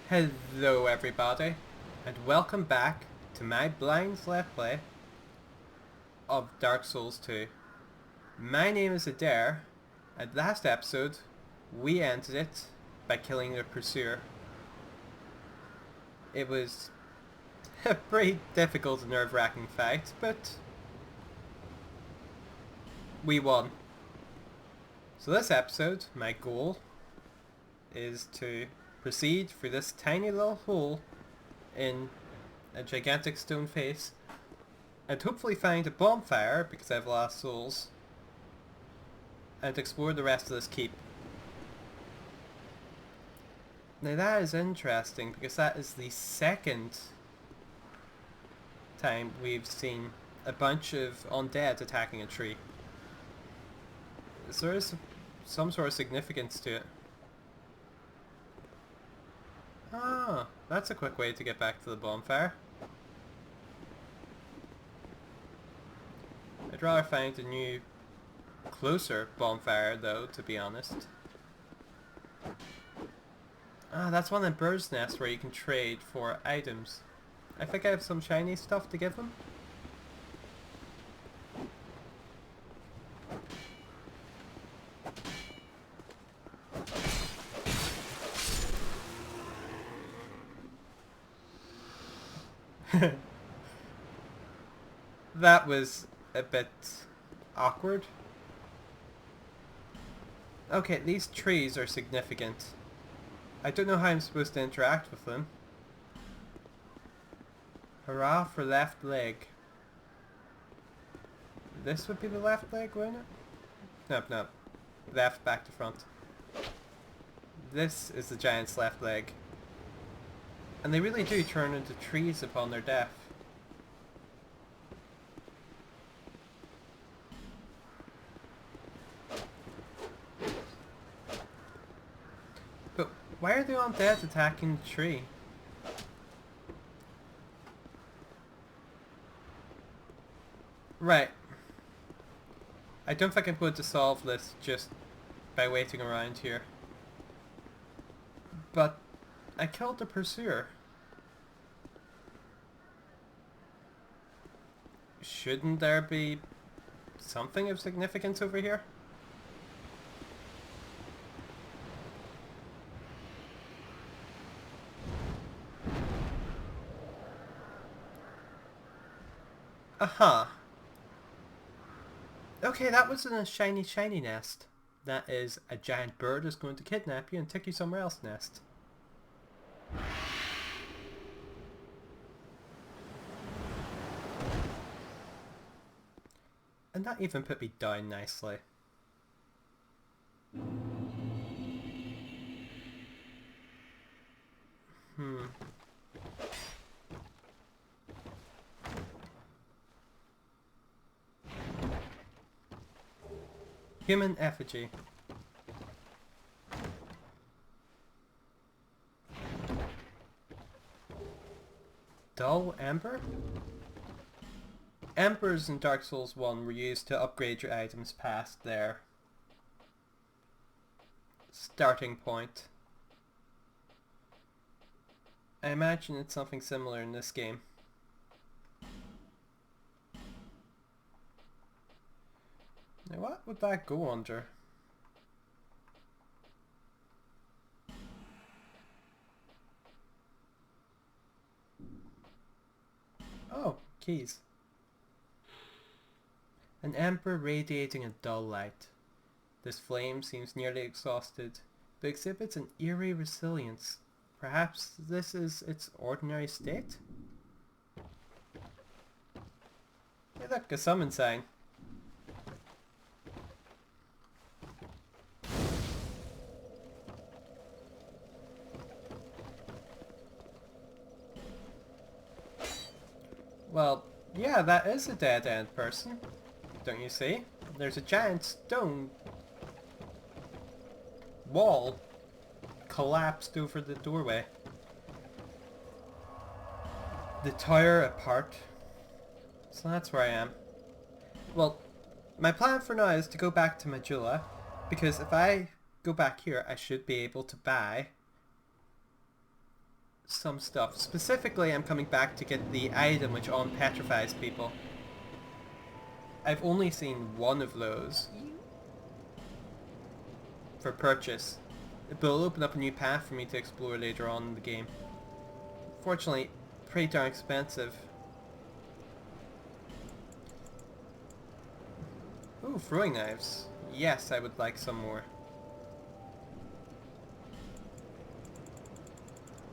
Hello everybody, and welcome back to my Blinds Let's Play of Dark Souls 2. My name is Adair, and last episode we ended it by killing the Pursuer. It was a pretty difficult and nerve-wracking fight, but we won. So this episode, my goal is to proceed through this tiny little hole in a gigantic stone face and hopefully find a bonfire because I have lost souls and explore the rest of this keep. Now that is interesting because that is the second time we've seen a bunch of undead attacking a tree. So there is some sort of significance to it. Ah, that's a quick way to get back to the bonfire. I'd rather find a new, closer bonfire though, to be honest. Ah, that's one of the bird's nests where you can trade for items. I think I have some shiny stuff to give them. That was a bit awkward. Okay, these trees are significant. I don't know how I'm supposed to interact with them. Hurrah for left leg. This would be the left leg, wouldn't it? Nope, nope. Left, back to front. This is the giant's left leg. And they really do turn into trees upon their death. But why are the undead attacking the tree? Right. I don't think I'm going to solve this just by waiting around here. But I killed the Pursuer. Shouldn't there be something of significance over here? Aha. Okay, that was in a shiny nest. That is a giant bird is going to kidnap you and take you somewhere else nest. And that even put me down nicely. Human effigy. Dull Ember? Embers in Dark Souls 1 were used to upgrade your items past their starting point. I imagine it's something similar in this game. Now what would that go under? Oh, keys. An ember radiating a dull light. This flame seems nearly exhausted, but exhibits an eerie resilience. Perhaps this is its ordinary state? Hey look, a summon sign. Well, yeah, that is a dead-end person. Don't you see? There's a giant stone wall collapsed over the doorway. The tower apart. So that's where I am. Well, my plan for now is to go back to Majula, because if I go back here, I should be able to buy some stuff. Specifically, I'm coming back to get the item which unpetrifies people. I've only seen one of those for purchase, but it'll open up a new path for me to explore later on in the game. Fortunately, pretty darn expensive. Ooh, throwing knives. Yes, I would like some more.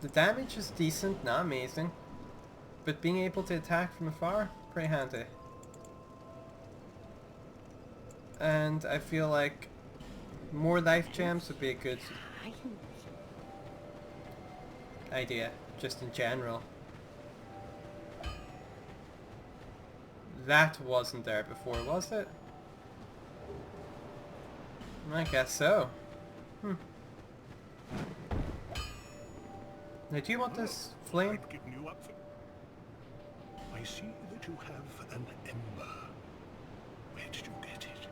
The damage is decent, not amazing, but being able to attack from afar, pretty handy. And I feel like more life gems would be a good idea, just in general. That wasn't there before, was it? I guess so. Now, do you want this flame? I see that you have an ember. Where did you get it?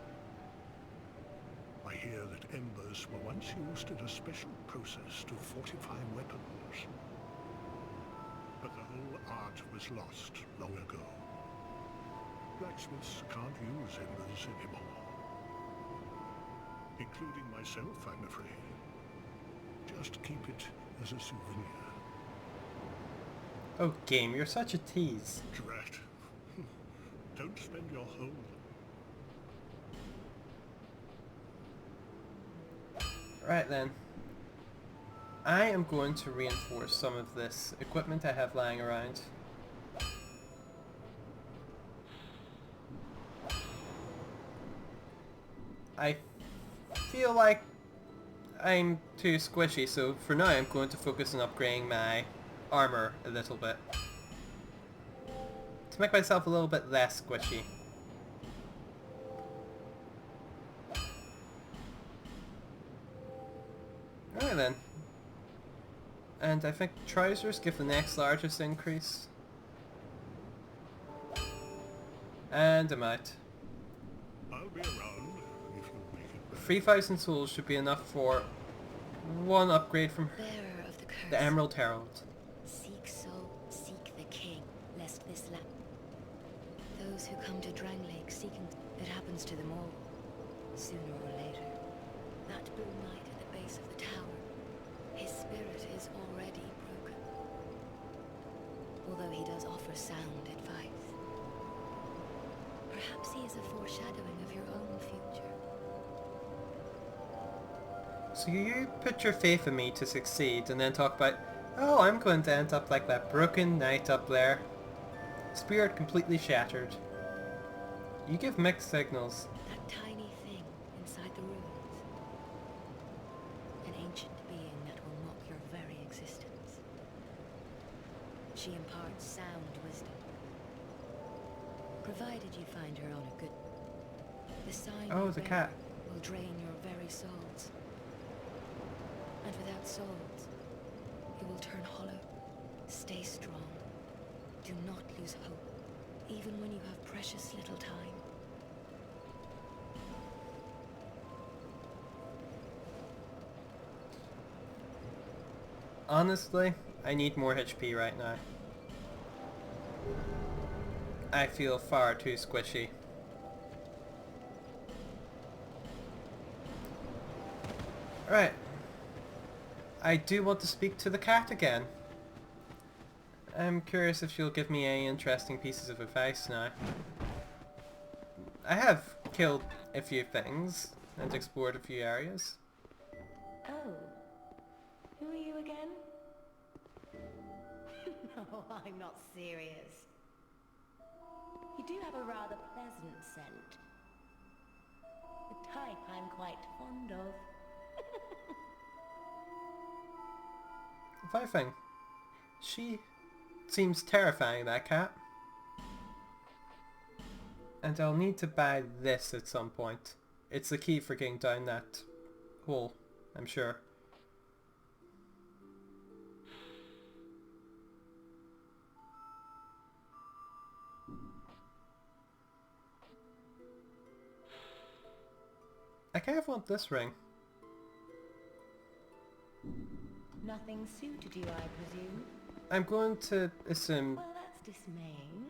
I hear that embers were once used in a special process to fortify weapons. But the whole art was lost long ago. Blacksmiths can't use embers anymore. Including myself, I'm afraid. Just keep it as a souvenir. Oh, game, you're such a tease. Drat. Don't spend your whole... Right then. I am going to reinforce some of this equipment I have lying around. I feel like I'm too squishy, so for now I'm going to focus on upgrading my armor a little bit. To make myself a little bit less squishy. Alright then. And I think trousers give the next largest increase. And I'm out. I'll be around if you make it. 3,000 souls should be enough for one upgrade from Bearer of the curse. the Emerald Herald. Seek soul, seek the king, lest this land. Those who come to Drangleic seeking, it happens to them all, sooner or later. That blue knight at the base of the tower, his spirit is already broken. Although he does offer sound advice. Perhaps he is a foreshadowing of your own future. So you put your faith in me to succeed and then talk about, oh, I'm going to end up like that broken knight up there. Spirit completely shattered. You give mixed signals. That tiny thing inside the ruins. An ancient being that will mock your very existence. She imparts sound wisdom. Provided you find her on a good... The sign Oh, you the bear cat. will drain your very souls. And without souls, you will turn hollow. Stay strong. Do not lose hope, even when you have precious little time. Honestly, I need more HP right now. I feel far too squishy. Right. I do want to speak to the cat again. I'm curious if she'll give me any interesting pieces of advice now. I have killed a few things and explored a few areas. Oh. Who are you again? No, I'm not serious. You do have a rather pleasant scent. The type I'm quite fond of. Funny thing, she seems terrifying, that cat. And I'll need to buy this at some point. It's the key for getting down that hole, I'm sure. I kind of want this ring. Nothing suited you, I presume? I'm going to assume... Well, that's dismaying.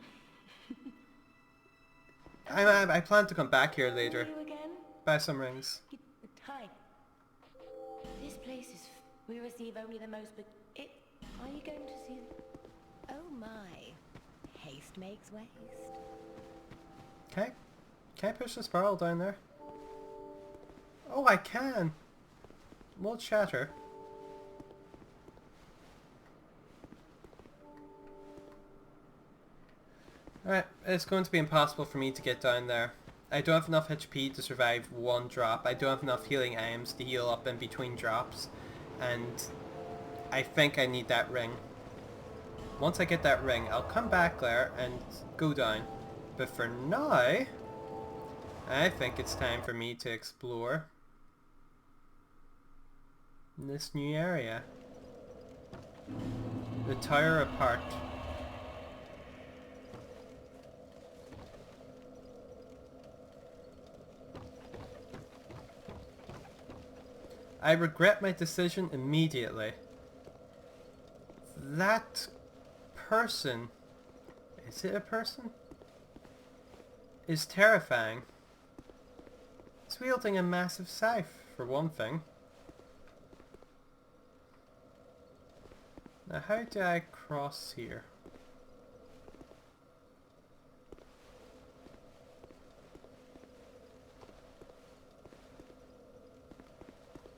I plan to come back here later. You again? Buy some rings. Hi. This place is... We receive only the most... Are you going to see... Oh my. Haste makes waste. Can I push this barrel down there? Oh, I can! Won't shatter. Alright, it's going to be impossible for me to get down there. I don't have enough HP to survive one drop. I don't have enough healing items to heal up in between drops. And I think I need that ring. Once I get that ring, I'll come back there and go down. But for now, I think it's time for me to explore this new area. The Tower Apart. I regret my decision immediately. That person, is it a person? Is terrifying. It's wielding a massive scythe, for one thing. Now how do I cross here?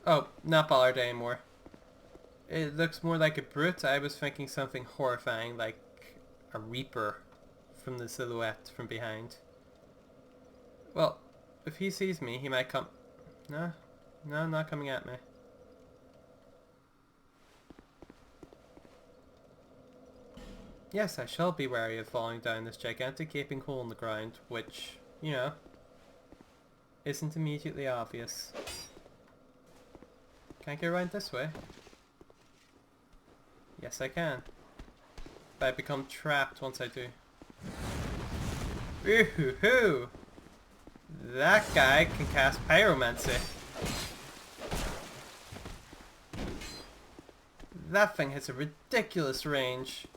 Oh, not Ballard anymore. It looks more like a brute. I was thinking something horrifying like a reaper from the silhouette from behind. Well, if he sees me, he might come... No, not coming at me. Yes, I shall be wary of falling down this gigantic gaping hole in the ground, which, you know, isn't immediately obvious. Can I get around this way? Yes, I can. But I become trapped once I do. Ooh-hoo-hoo! That guy can cast pyromancy. That thing has a ridiculous range.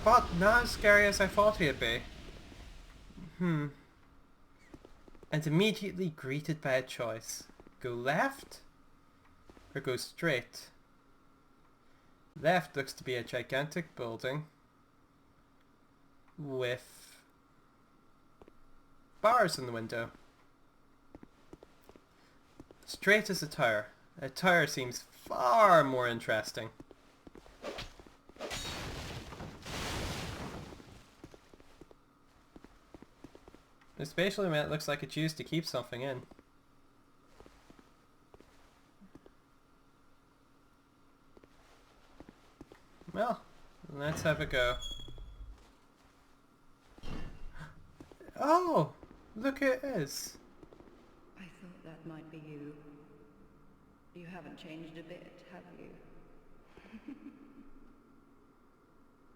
But not as scary as I thought he'd be. And immediately greeted by a choice. Go left or go straight? Left looks to be a gigantic building with bars in the window. Straight is a tower. A tower seems far more interesting. Especially when it looks like it's used to keep something in. Well, let's have a go. Oh! Look, it is! I thought that might be you. You haven't changed a bit, have you?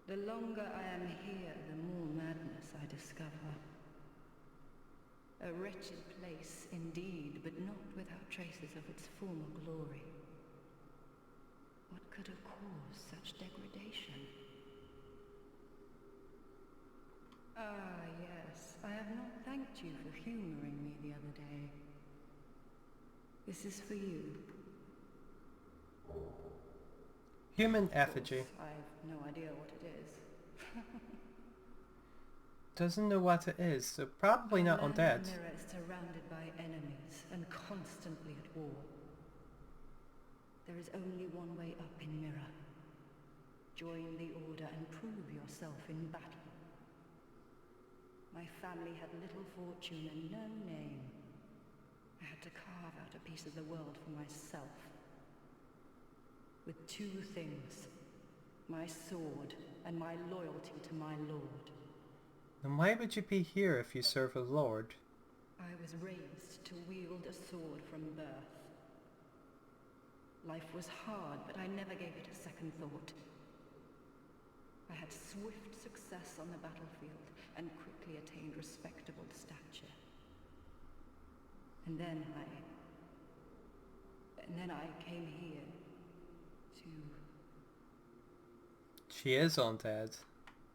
The longer I am here, the more madness I discover. A wretched place indeed, but not without traces of its former glory. What could have caused such degradation? Ah, yes. I have not thanked you for humoring me the other day. This is for you. Human effigy. I've no idea what it is. Doesn't know what it is, so probably not undead. The mirror is surrounded by enemies and constantly at war. There is only one way up in Mirror. Join the Order and prove yourself in battle. My family had little fortune and no name. I had to carve out a piece of the world for myself. With two things. My sword and my loyalty to my lord. Then why would you be here if you serve a lord? I was raised to wield a sword from birth. Life was hard, but I never gave it a second thought. I had swift success on the battlefield and quickly attained respectable stature. And then I came here to... She is undead.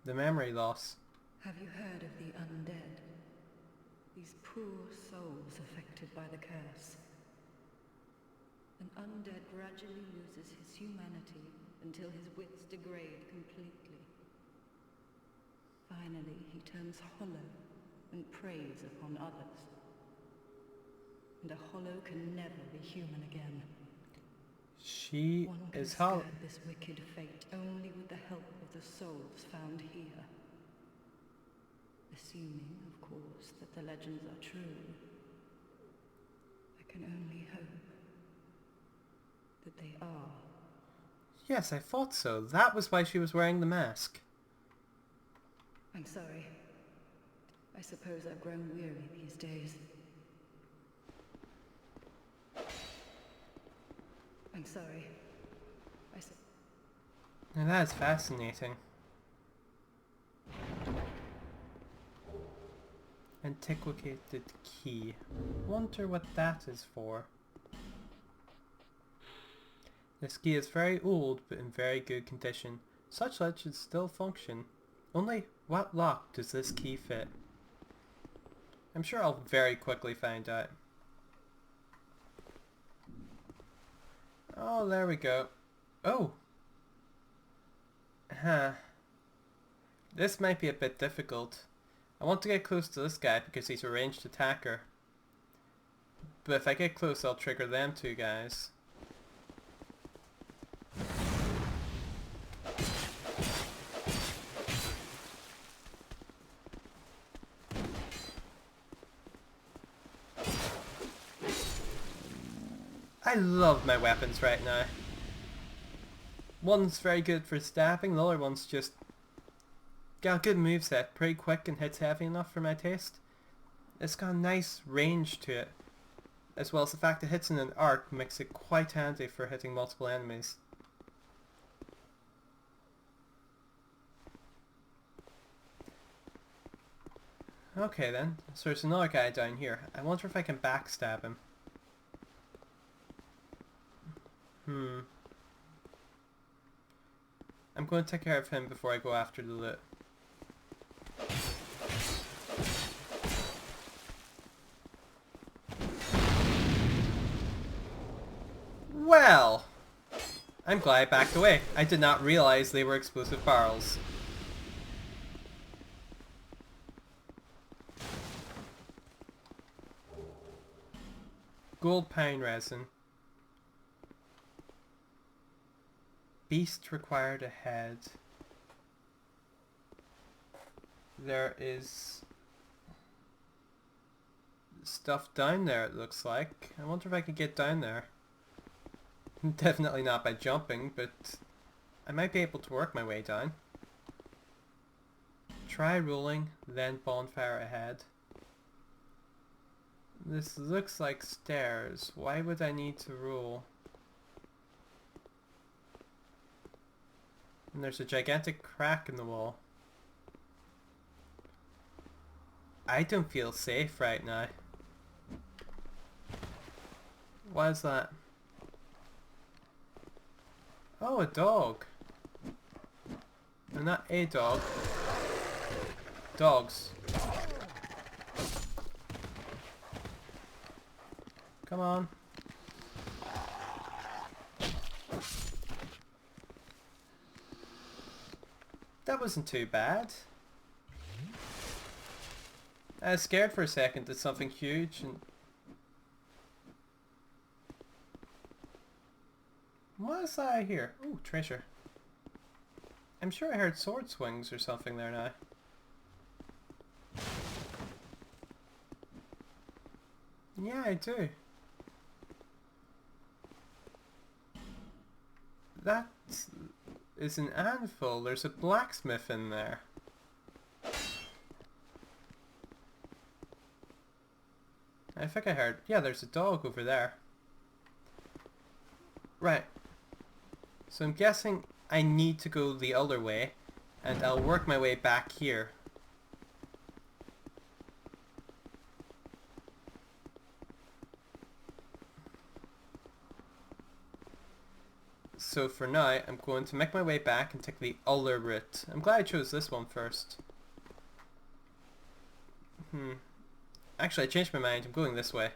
The memory loss. Have you heard of the undead? These poor souls affected by the curse. An undead gradually loses his humanity until his wits degrade completely. Finally, he turns hollow and preys upon others. And a hollow can never be human again. She One can is hollow. skirt this wicked fate only with the help of the souls found here. Assuming, of course, that the legends are true, I can only hope that they are. Yes, I thought so. That was why she was wearing the mask. I'm sorry. I suppose I've grown weary these days. I'm sorry. Now that is fascinating. Antiquated key. Wonder what that is for. This key is very old but in very good condition. Such legends still function. Only what lock does this key fit? I'm sure I'll very quickly find out. Oh, there we go. Oh! Huh. This might be a bit difficult. I want to get close to this guy because he's a ranged attacker. But if I get close, I'll trigger them two guys. I love my weapons right now. One's very good for stabbing, the other one's just got a good moveset, pretty quick and hits heavy enough for my taste. It's got a nice range to it, as well as the fact it hits in an arc makes it quite handy for hitting multiple enemies. Okay then, so there's another guy down here. I wonder if I can backstab him. I'm going to take care of him before I go after the loot. Well! I'm glad I backed away. I did not realize they were explosive barrels. Gold pine resin. Beast required a head. There is stuff down there, it looks like. I wonder if I could get down there. Definitely not by jumping, but I might be able to work my way down. Try rolling, then bonfire ahead. This looks like stairs. Why would I need to roll? And there's a gigantic crack in the wall. I don't feel safe right now. What is that? Oh, a dog. No, not a dog. Dogs. Come on. That wasn't too bad. I was scared for a second that something huge and... What is that I hear? Oh, treasure. I'm sure I heard sword swings or something there now. Yeah, I do. That is an anvil. There's a blacksmith in there. I think I heard... Yeah, there's a dog over there. Right. So I'm guessing I need to go the other way, and I'll work my way back here. So for now, I'm going to make my way back and take the other route. I'm glad I chose this one first. Actually, I changed my mind. I'm going this way.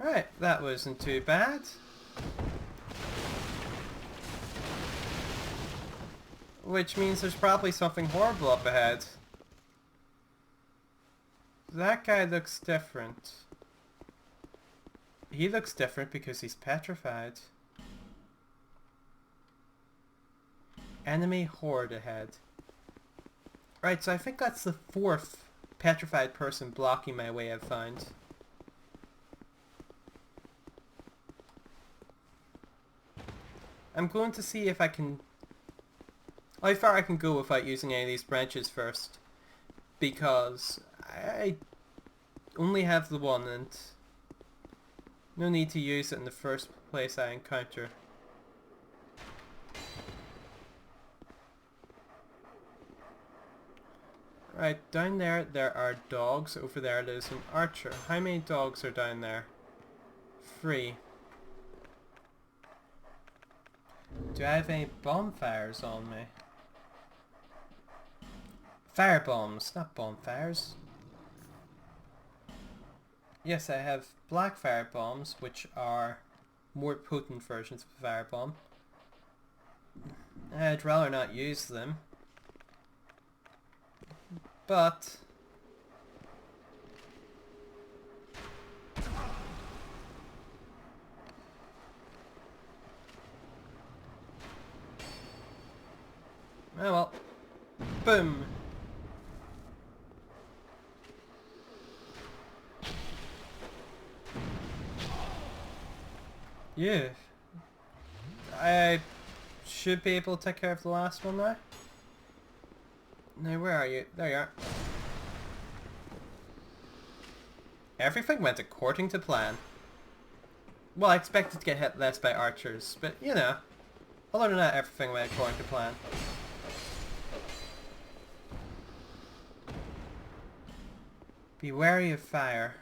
Alright, that wasn't too bad. Which means there's probably something horrible up ahead. That guy looks different. He looks different because he's petrified. Enemy horde ahead. Right, so I think that's the 4th petrified person blocking my way I've found. I'm going to see if I can... how far I can go without using any of these branches first. Because I only have the one and no need to use it in the first place I encounter. Right, down there are dogs. Over there's an archer. How many dogs are down there? 3. Do I have any bonfires on me? Fire bombs, not bonfires. Yes, I have black fire bombs, which are more potent versions of a fire bomb. I'd rather not use them. But... oh well. Boom! Yeah. I should be able to take care of the last one now. Now where are you? There you are. Everything went according to plan. Well, I expected to get hit less by archers, but you know. Other than that, everything went according to plan. Be wary of fire.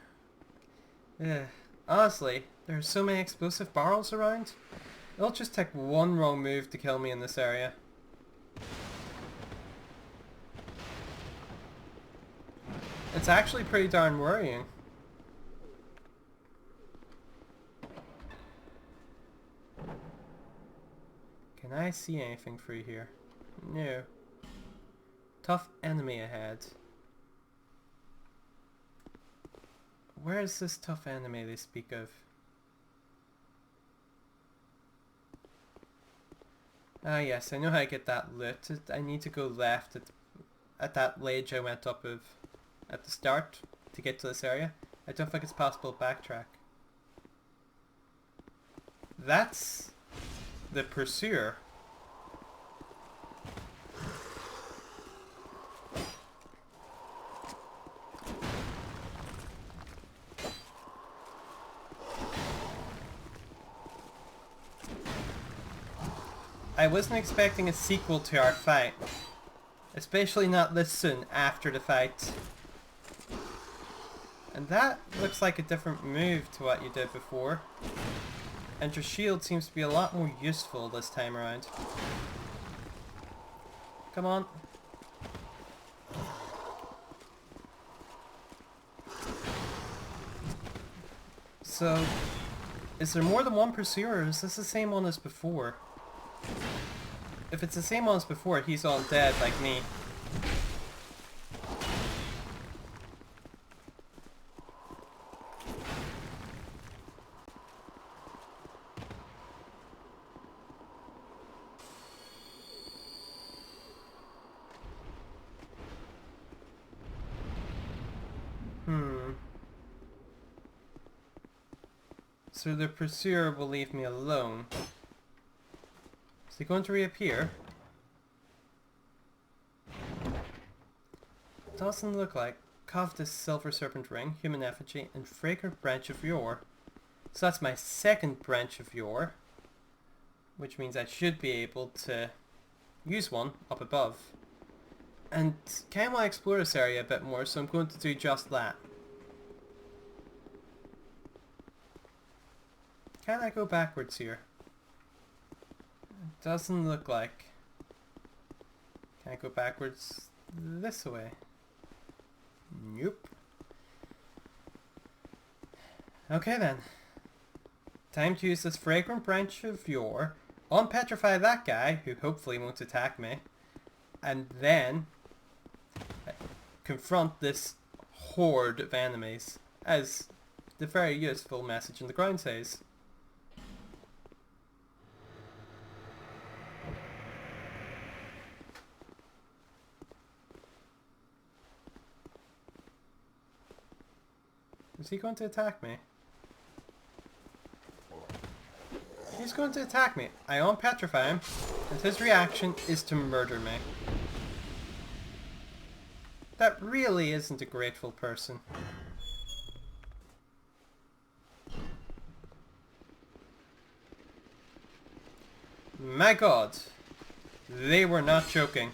Ugh. Honestly, there are so many explosive barrels around. It'll just take one wrong move to kill me in this area. It's actually pretty darn worrying. Can I see anything through here? No. Tough enemy ahead. Where is this tough enemy they speak of? Ah yes, I know how to get that loot. I need to go left at that ledge I went up of at the start to get to this area. I don't think it's possible to backtrack. That's the pursuer. I wasn't expecting a sequel to our fight. Especially not this soon after the fight. And that looks like a different move to what you did before. And your shield seems to be a lot more useful this time around. Come on. So, is there more than one pursuer, or is this the same one as before? If it's the same one as before, he's all dead like me. So the pursuer will leave me alone. Is he going to reappear? Doesn't look like. Carved a silver serpent ring, human effigy, and fragrant branch of yore. So that's my second branch of yore. which means I should be able to use one up above. And kind of want to explore this area a bit more, so I'm going to do just that. Can I go backwards here? It doesn't look like. Can I go backwards this way? Nope. Okay then. Time to use this fragrant branch of yore, unpetrify that guy, who hopefully won't attack me, and then confront this horde of enemies, as the very useful message in the ground says. Is he going to attack me? He's going to attack me. I unpetrify him, and his reaction is to murder me. That really isn't a grateful person. My god. They were not joking.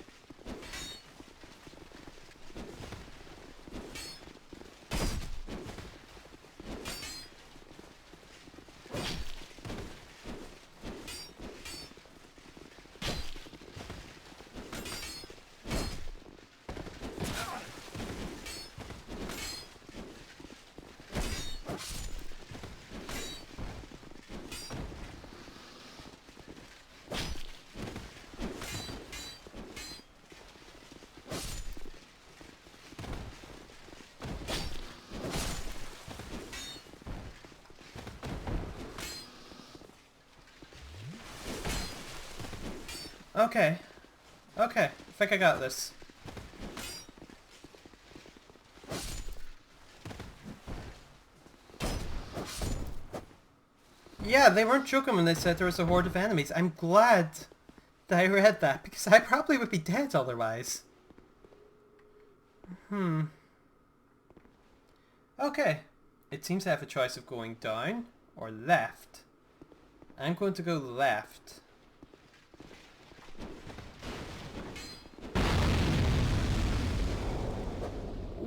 Okay. Okay. I think I got this. Yeah, they weren't joking when they said there was a horde of enemies. I'm glad that I read that, because I probably would be dead otherwise. Okay. It seems I have a choice of going down or left. I'm going to go left.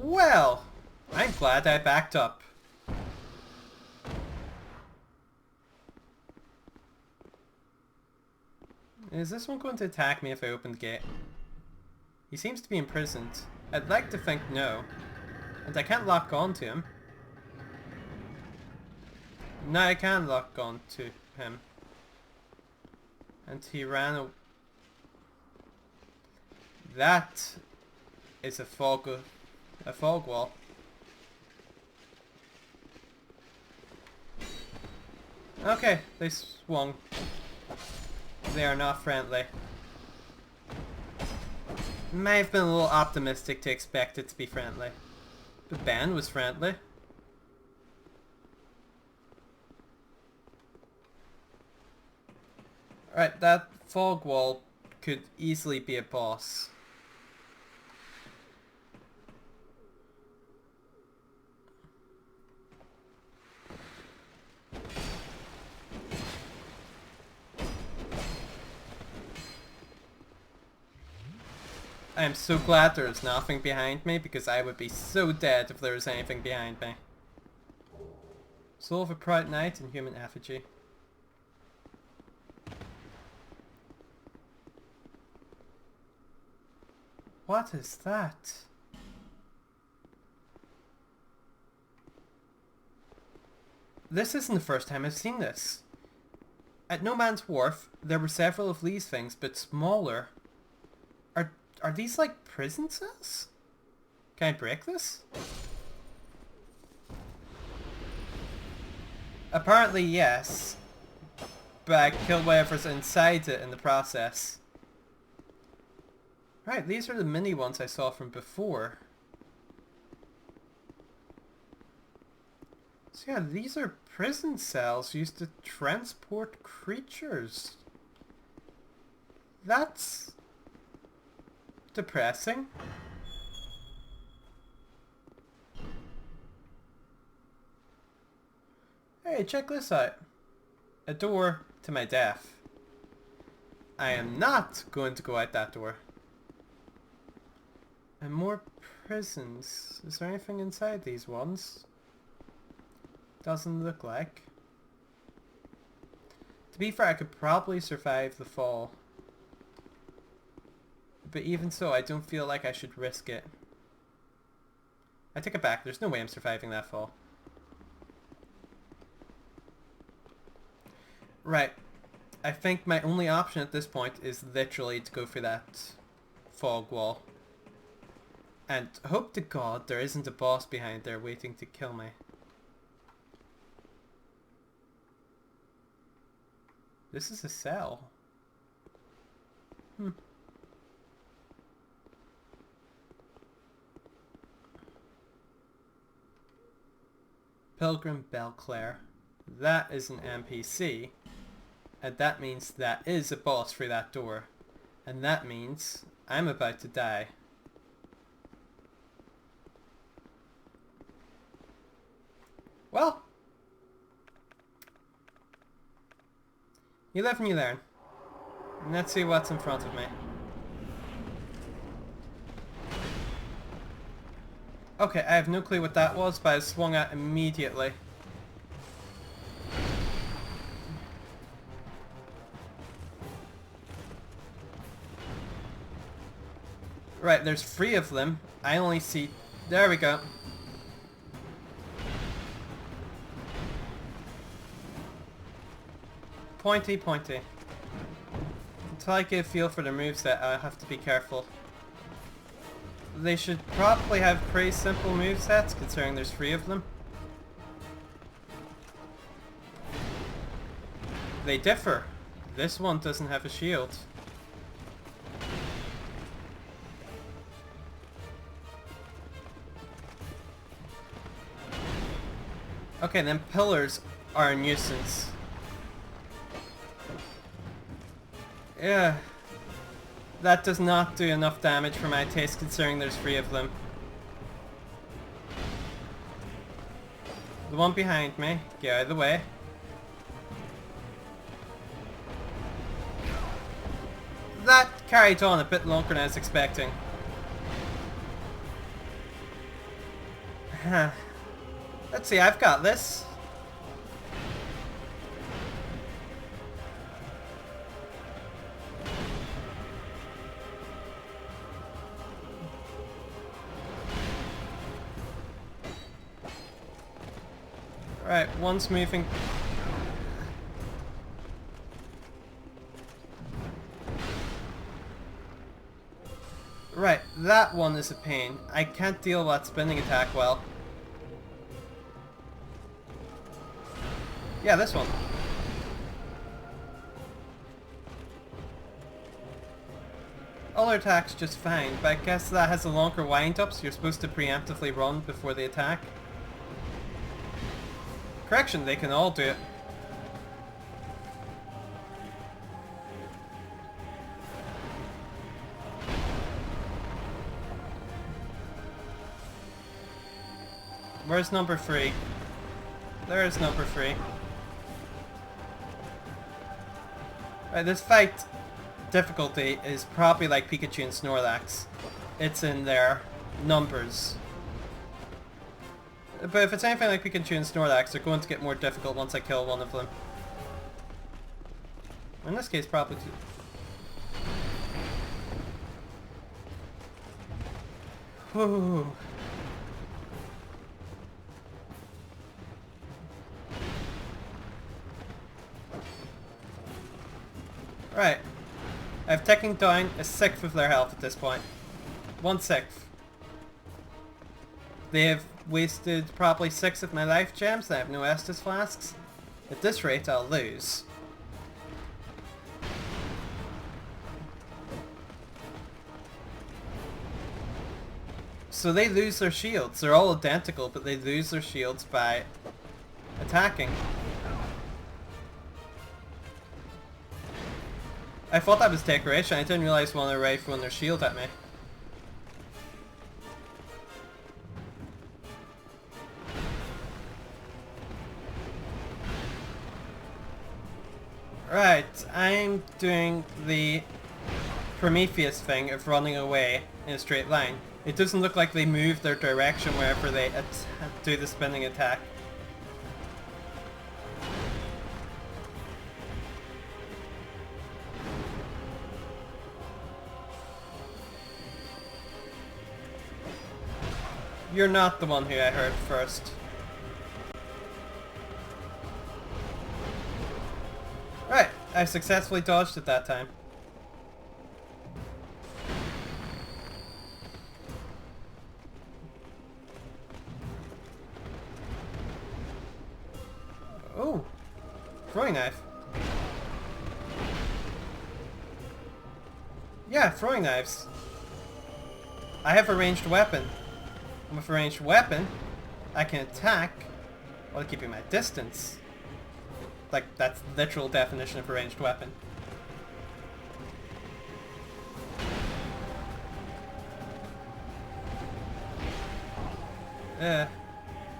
Well, I'm glad I backed up. Is this one going to attack me if I open the gate? He seems to be imprisoned. I'd like to think no. And I can't lock on to him. No, I can lock on to him. And he ran That is a fog wall. Okay, they swung. They are not friendly. May have been a little optimistic to expect it to be friendly. But Ben was friendly. Alright, that fog wall could easily be a boss. I am so glad there is nothing behind me, because I would be so dead if there was anything behind me. Soul of a Proud Knight and Human Effigy. What is that? This isn't the first time I've seen this. At No Man's Wharf, there were several of these things, but smaller. Are these like prison cells? Can I break this? Apparently yes. But I killed whatever's inside it in the process. Right, these are the mini ones I saw from before. So yeah, these are prison cells used to transport creatures. That's depressing. Hey, check this out. A door to my death. I am not going to go out that door. And more prisons. Is there anything inside these ones? Doesn't look like. To be fair, I could probably survive the fall. But even so, I don't feel like I should risk it. I take it back. There's no way I'm surviving that fall. Right. I think my only option at this point is literally to go for that fog wall. And hope to God there isn't a boss behind there waiting to kill me. This is a cell. Pilgrim Belclair. That is an NPC. And that means that is a boss through that door. And that means I'm about to die. Well. You live and you learn. And let's see what's in front of me. Okay, I have no clue what that was, but I swung at immediately. Right, there's 3 of them. I only see... There we go. Pointy, pointy. Until I get a feel for the moveset, I have to be careful. They should probably have pretty simple movesets, considering there's 3 of them. They differ. This one doesn't have a shield. Okay, then pillars are a nuisance. Yeah. That does not do enough damage for my taste, considering there's 3 of them. The one behind me, get out of the way. That carried on a bit longer than I was expecting. Let's see, I've got this. Right, one's moving. Right, that one is a pain. I can't deal with that spinning attack well. Yeah, this one. Other attacks just fine, but I guess that has a longer wind-up, so you're supposed to preemptively run before the attack. Correction, they can all do it. Where's number 3? There is number 3. Right, this fight difficulty is probably like Pikachu and Snorlax. It's in their numbers. But if it's anything like Pikachu and Snorlax, they're going to get more difficult once I kill one of them. In this case, probably two. Whew. Right. I've taken down 1/6 of their health at this point. 1/6. They have wasted probably 6 of my life gems. I have no Estus flasks. At this rate, I'll lose. So they lose their shields. They're all identical, but they lose their shields by attacking. I thought that was decoration. I didn't realize one of the Wraith throwing their shield at me. Right, I'm doing the Prometheus thing of running away in a straight line. It doesn't look like they move their direction wherever they do the spinning attack. You're not the one who I heard first. Right, I successfully dodged it that time. Oh, throwing knife. Yeah, throwing knives. I have a ranged weapon. With a ranged weapon, I can attack while keeping my distance. Like, that's the literal definition of a ranged weapon.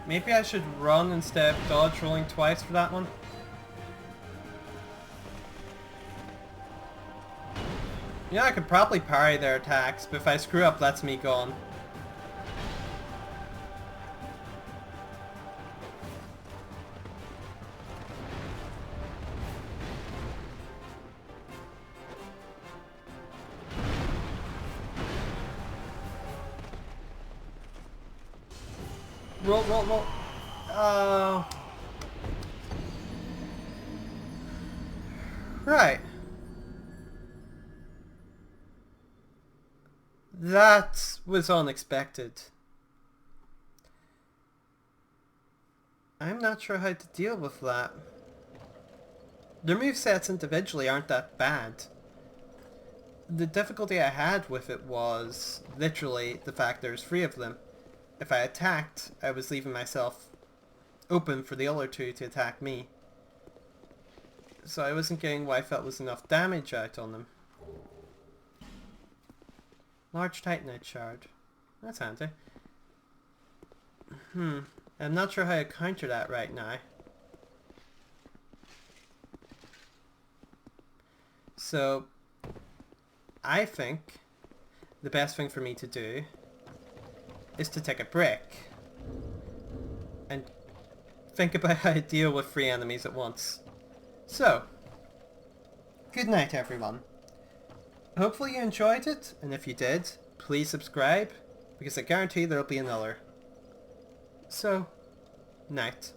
Maybe I should run instead of dodge rolling twice for that one. Yeah, I could probably parry their attacks, but if I screw up, that's me gone. Roll, roll, roll. Oh. Right. That was unexpected. I'm not sure how to deal with that. Their movesets individually aren't that bad. The difficulty I had with it was literally the fact there's 3 of them. If I attacked, I was leaving myself open for the other 2 to attack me. So I wasn't getting what I felt was enough damage out on them. Large Titanite shard. That's handy. I'm not sure how to counter that right now. So, I think the best thing for me to do is to take a break and think about how to deal with 3 enemies at once. So, good night everyone. Hopefully you enjoyed it, and if you did, please subscribe, because I guarantee there'll be another. So, night.